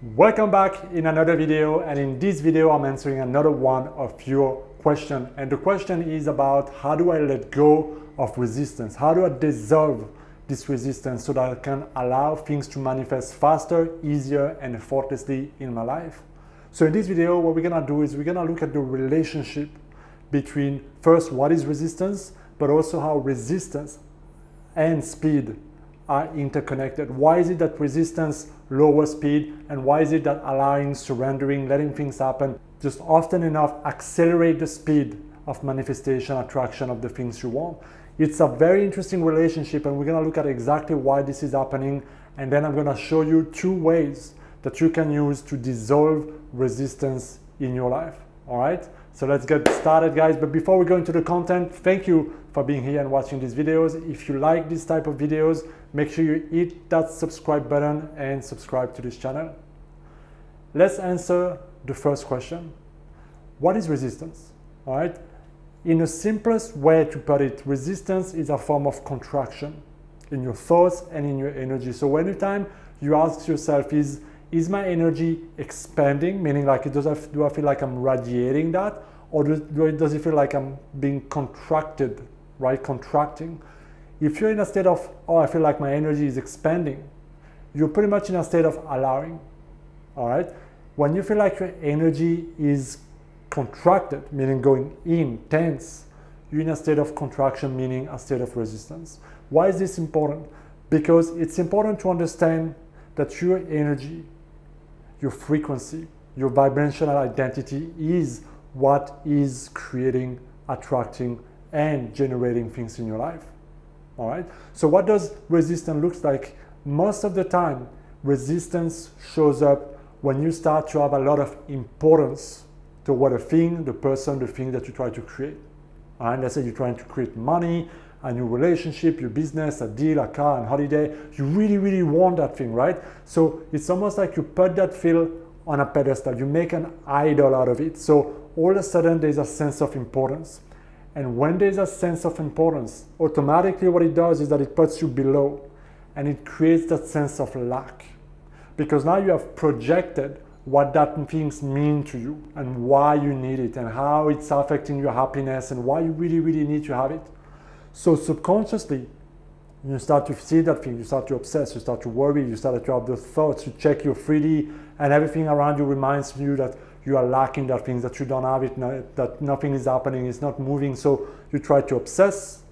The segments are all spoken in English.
Welcome back in another video, and in this video I'm answering another one of your questions. And the question is about how do I let go of resistance? How do I dissolve this resistance so that I can allow things to manifest faster, easier, and effortlessly in my life? So in this video, what we're gonna do is we're gonna look at the relationship between first what is resistance, but also how resistance and speed are interconnected. Why is it that resistance lowers speed, and why is it that allowing, surrendering, letting things happen just often enough accelerate the speed of manifestation, attraction of the things you want? It's a very interesting relationship, and we're gonna look at exactly why this is happening, and then I'm gonna show you 2 ways that you can use to dissolve resistance in your life. All right, so let's get started, guys. But before we go into the content, thank you for being here and watching these videos. If you like this type of videos, make sure you hit that subscribe button and subscribe to this channel. Let's answer the first question. What is resistance? All right, in the simplest way to put it, resistance is a form of contraction in your thoughts and in your energy. So anytime you ask yourself, is my energy expanding? Meaning, like, do I feel like I'm radiating that? Or does it feel like I'm being contracted, right? Contracting. If you're in a state of, oh, I feel like my energy is expanding, you're pretty much in a state of allowing, all right? When you feel like your energy is contracted, meaning going in, tense, you're in a state of contraction, meaning a state of resistance. Why is this important? Because it's important to understand that your energy, your frequency, your vibrational identity is what is creating, attracting, and generating things in your life. All right. So what does resistance look like? Most of the time, resistance shows up when you start to have a lot of importance to what a thing, the person, the thing that you try to create. All right. Let's say you're trying to create money, a new relationship, your business, a deal, a car, a holiday. You really, really want that thing, right? So it's almost like you put that thing on a pedestal. You make an idol out of it. So all of a sudden there's a sense of importance. And when there's a sense of importance, automatically what it does is that it puts you below, and it creates that sense of lack. Because now you have projected what that things mean to you and why you need it and how it's affecting your happiness and why you really, really need to have it. So subconsciously, you start to see that thing, you start to obsess, you start to worry, you start to have those thoughts, you check your 3D, and everything around you reminds you that you are lacking that thing, that you don't have it, that nothing is happening, it's not moving. So you try to obsess,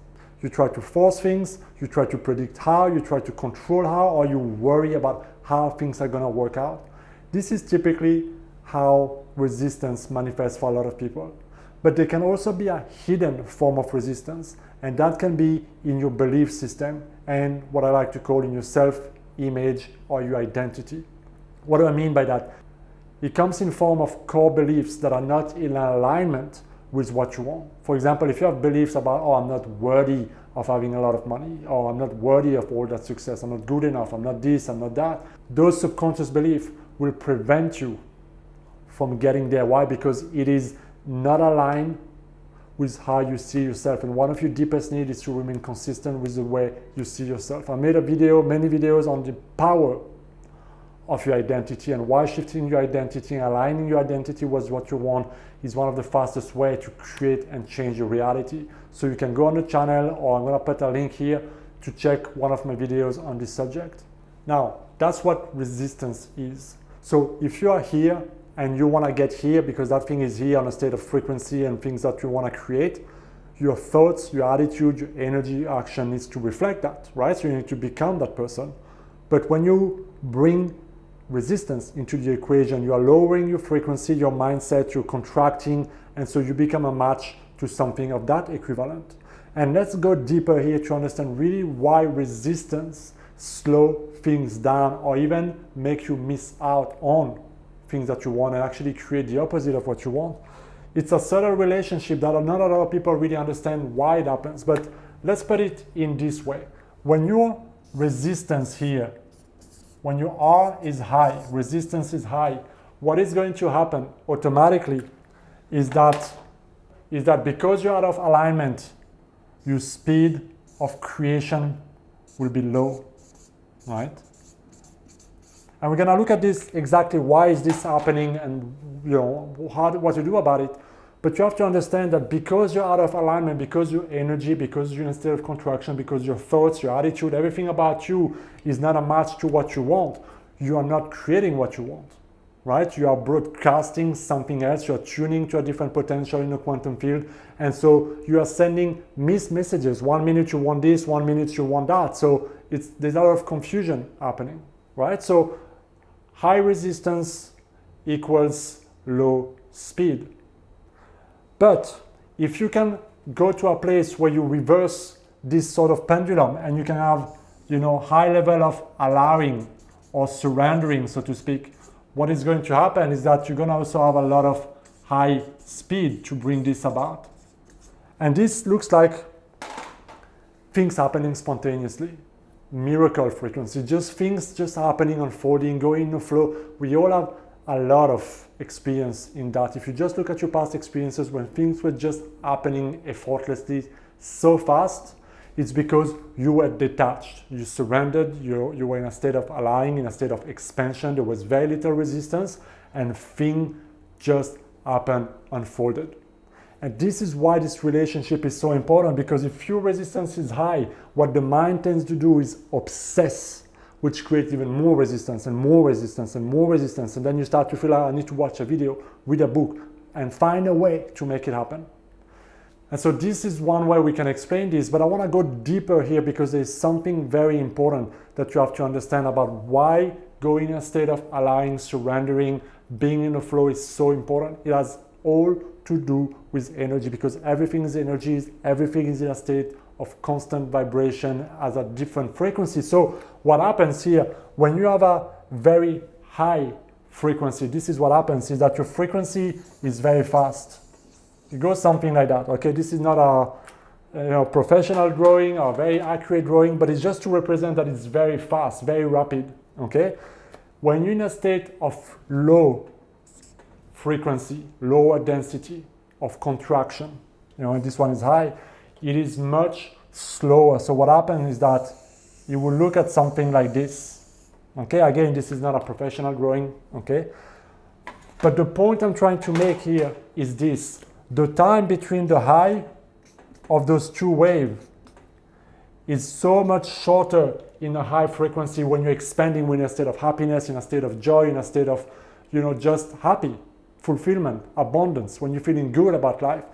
you try to force things, you try to predict how, you try to control how, or you worry about how things are gonna work out. This is typically how resistance manifests for a lot of people. But there can also be a hidden form of resistance, and that can be in your belief system and what I like to call in your self-image or your identity. What do I mean by that? It comes in form of core beliefs that are not in alignment with what you want. For example, if you have beliefs about, oh, I'm not worthy of having a lot of money, or I'm not worthy of all that success, I'm not good enough, I'm not this, I'm not that, those subconscious beliefs will prevent you from getting there. Why? Because it is not aligned with how you see yourself, and one of your deepest needs is to remain consistent with the way you see yourself. I made many videos on the power of your identity and why shifting your identity and aligning your identity with what you want is one of the fastest ways to create and change your reality. So you can go on the channel, or I'm gonna put a link here to check one of my videos on this subject. Now, that's what resistance is. So if you are here and you want to get here because that thing is here on a state of frequency and things that you want to create, your thoughts, your attitude, your energy, action needs to reflect that, right? So you need to become that person. But when you bring resistance into the equation, you are lowering your frequency, your mindset, you're contracting, and so you become a match to something of that equivalent. And let's go deeper here to understand really why resistance slow things down or even make you miss out on things that you want and actually create the opposite of what you want. It's a subtle relationship that not a lot of people really understand why it happens, but let's put it in this way. When your resistance here, when your R is high, resistance is high, what is going to happen automatically is that because you're out of alignment, your speed of creation will be low, right? And we're going to look at this exactly, why is this happening, and what to do about it. But you have to understand that because you're out of alignment, because your energy, because you're in a state of contraction, because your thoughts, your attitude, everything about you is not a match to what you want, you are not creating what you want, right? You are broadcasting something else. You're tuning to a different potential in the quantum field. And so you are sending mixed messages. 1 minute you want this, 1 minute you want that. So there's a lot of confusion happening, right? So high resistance equals low speed. But if you can go to a place where you reverse this sort of pendulum and you can have, high level of allowing or surrendering, so to speak, what is going to happen is that you're going to also have a lot of high speed to bring this about. And this looks like things happening spontaneously, miracle frequency, just things just happening, unfolding, going in the flow. We all have a lot of experience in that. If you just look at your past experiences when things were just happening effortlessly so fast, it's because you were detached, you surrendered, you were in a state of allowing, in a state of expansion. There was very little resistance and things just happened, unfolded. And this is why this relationship is so important, because if your resistance is high, what the mind tends to do is obsess, which creates even more resistance and more resistance and more resistance. And then you start to feel like, I need to watch a video, read a book, and find a way to make it happen. And so this is one way we can explain this, but I want to go deeper here because there's something very important that you have to understand about why going in a state of allowing, surrendering, being in the flow is so important. It has all to do with energy, because everything is energies, everything is in a state of constant vibration, has a different frequency. So what happens here, when you have a very high frequency, this is what happens, is that your frequency is very fast. It goes something like that, okay? This is not a professional drawing or very accurate drawing, but it's just to represent that it's very fast, very rapid, okay? When you're in a state of low frequency, lower density of contraction, and this one is high, it is much slower. So what happens is that you will look at something like this, okay? Again, this is not a professional drawing, okay? But the point I'm trying to make here is this. The time between the high of those two waves is so much shorter in a high frequency when you're expanding, when you're in a state of happiness, in a state of joy, in a state of, just happy, fulfillment, abundance, when you're feeling good about life.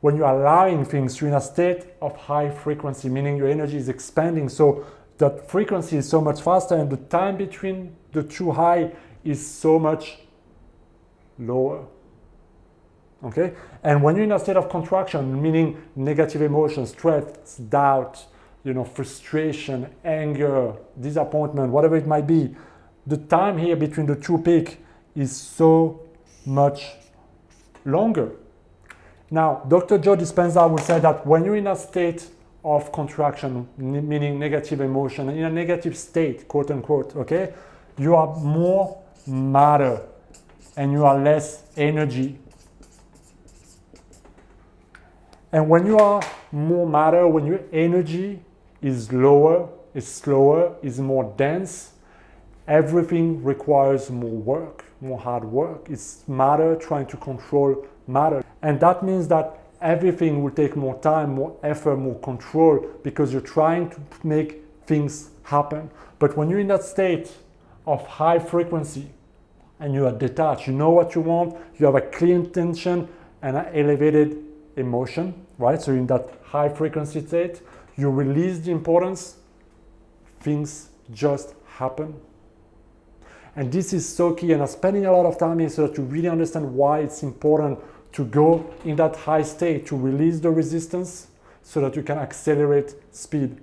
When you're allowing things, you're in a state of high frequency, meaning your energy is expanding. So that frequency is so much faster, and the time between the two high is so much lower. Okay? And when you're in a state of contraction, meaning negative emotions, stress, doubt, frustration, anger, disappointment, whatever it might be, the time here between the two peaks is so much longer. Now, Dr. Joe Dispenza will say that when you're in a state of contraction, meaning negative emotion, in a negative state, quote unquote, okay, you are more matter and you are less energy. And when you are more matter, when your energy is lower, is slower, is more dense, everything requires more work, more hard work. It's matter trying to control matter. And that means that everything will take more time, more effort, more control, because you're trying to make things happen. But when you're in that state of high frequency and you are detached, you know what you want, you have a clear intention and an elevated emotion, right? So in that high frequency state, you release the importance, things just happen. And this is so key, and I'm spending a lot of time here so that you really understand why it's important to go in that high state, to release the resistance so that you can accelerate speed.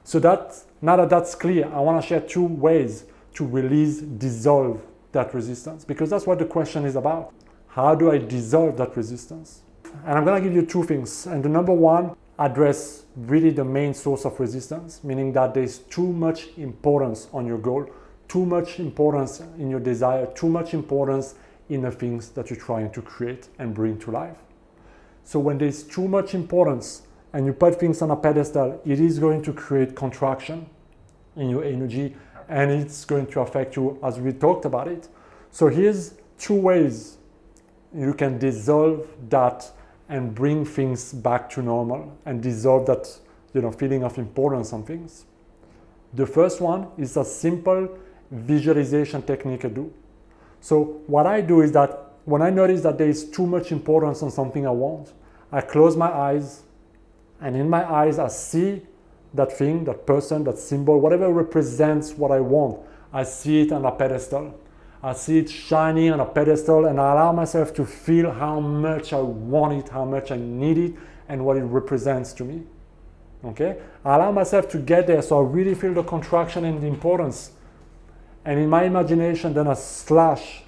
So that, now that that's clear, I want to share 2 ways to release, dissolve that resistance, because that's what the question is about. How do I dissolve that resistance? And I'm going to give you 2 things. And the number 1, address really the main source of resistance, meaning that there's too much importance on your goal, too much importance in your desire, too much importance in the things that you're trying to create and bring to life. So when there's too much importance and you put things on a pedestal, it is going to create contraction in your energy, and it's going to affect you as we talked about it. So here's 2 ways you can dissolve that and bring things back to normal and dissolve that, feeling of importance on things. The first one is a simple visualization technique I do. So what I do is that when I notice that there is too much importance on something I want, I close my eyes, and in my eyes I see that thing, that person, that symbol, whatever represents what I want. I see it on a pedestal. I see it shining on a pedestal, and I allow myself to feel how much I want it, how much I need it, and what it represents to me. Okay? I allow myself to get there, so I really feel the contraction and the importance. And in my imagination, then I slash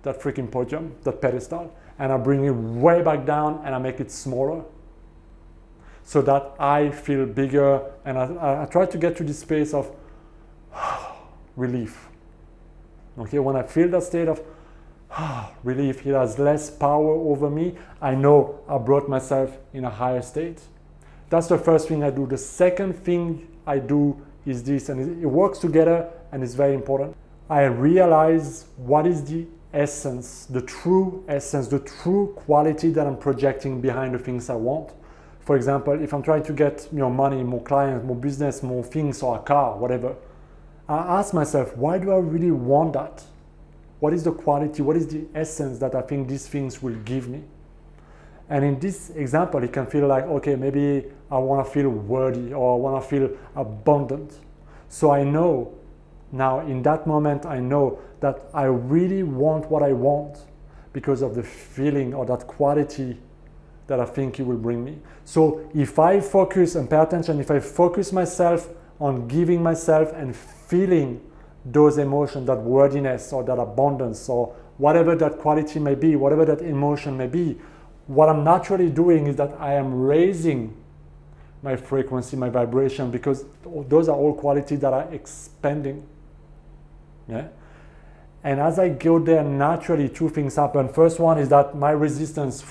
that freaking podium, that pedestal, and I bring it way back down and I make it smaller so that I feel bigger, and I try to get to this space of relief. Okay, when I feel that state of relief, it has less power over me, I know I brought myself in a higher state. That's the first thing I do. The second thing I do is this, and it works together, and it's very important. I realize what is the essence, the true essence, the true quality that I'm projecting behind the things I want. For example, if I'm trying to get money, more clients, more business, more things, or a car, whatever, I ask myself, why do I really want that? What is the quality? What is the essence that I think these things will give me? And in this example, it can feel like, okay, maybe I want to feel worthy, or I want to feel abundant. So I know now, in that moment, I know that I really want what I want because of the feeling or that quality that I think it will bring me. So if I focus and pay attention, if I focus myself on giving myself and feeling those emotions, that worthiness or that abundance or whatever that quality may be, whatever that emotion may be, what I'm naturally doing is that I am raising my frequency, my vibration, because those are all qualities that are expanding. Yeah? And as I go there, naturally 2 things happen. First one is that my resistance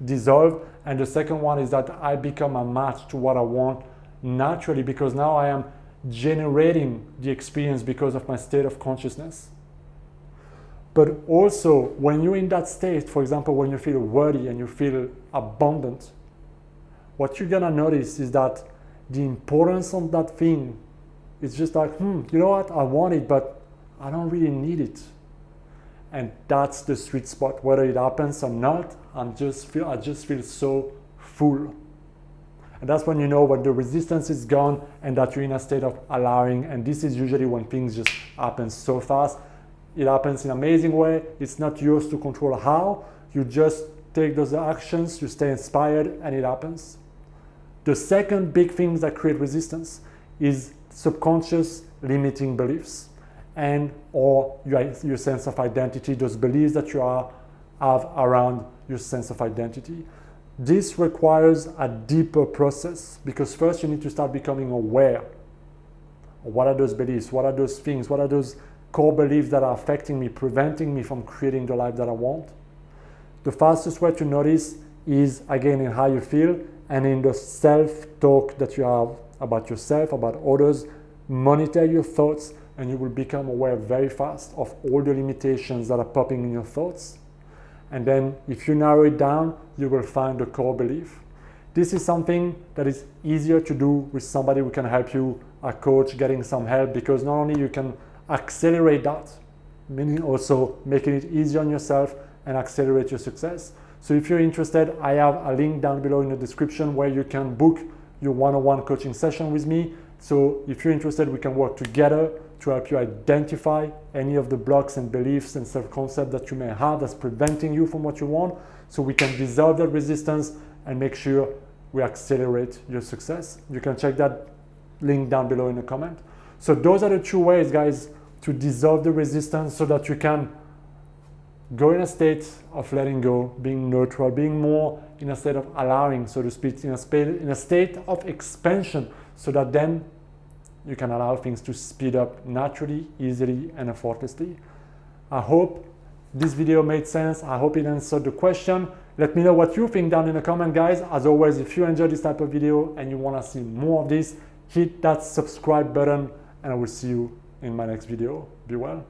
dissolves, and the second one is that I become a match to what I want naturally, because now I am generating the experience because of my state of consciousness. But also, when you're in that state, for example, when you feel worthy and you feel abundant, what you're gonna notice is that the importance of that thing is just like, you know what, I want it, but I don't really need it. And that's the sweet spot. Whether it happens or not, I just feel so full. And that's when you know when the resistance is gone and that you're in a state of allowing. And this is usually when things just happen so fast. It happens in an amazing way. It's not yours to control how. You just take those actions, you stay inspired, and it happens. The second big thing that create resistance is subconscious limiting beliefs and or your sense of identity, those beliefs that you have around your sense of identity. This requires a deeper process, because first you need to start becoming aware of what are those beliefs, what are those things, what are those core beliefs that are affecting me, preventing me from creating the life that I want. The fastest way to notice is, again, in how you feel and in the self-talk that you have about yourself, about others. Monitor your thoughts, and you will become aware very fast of all the limitations that are popping in your thoughts. And then if you narrow it down, you will find the core belief. This is something that is easier to do with somebody who can help you, a coach, getting some help, because not only you can accelerate that, meaning also making it easier on yourself and accelerate your success. So if you're interested, I have a link down below in the description where you can book your one-on-one coaching session with me. So if you're interested, we can work together to help you identify any of the blocks and beliefs and self-concept that you may have that's preventing you from what you want, so we can dissolve that resistance and make sure we accelerate your success. You can check that link down below in the comment. So those are the 2 ways, guys, to dissolve the resistance so that you can go in a state of letting go, being neutral, being more in a state of allowing, so to speak, in a state of expansion, so that then you can allow things to speed up naturally, easily, and effortlessly. I hope this video made sense. I hope it answered the question. Let me know what you think down in the comment, guys. As always, if you enjoyed this type of video and you want to see more of this, hit that subscribe button, and I will see you in my next video. Be well.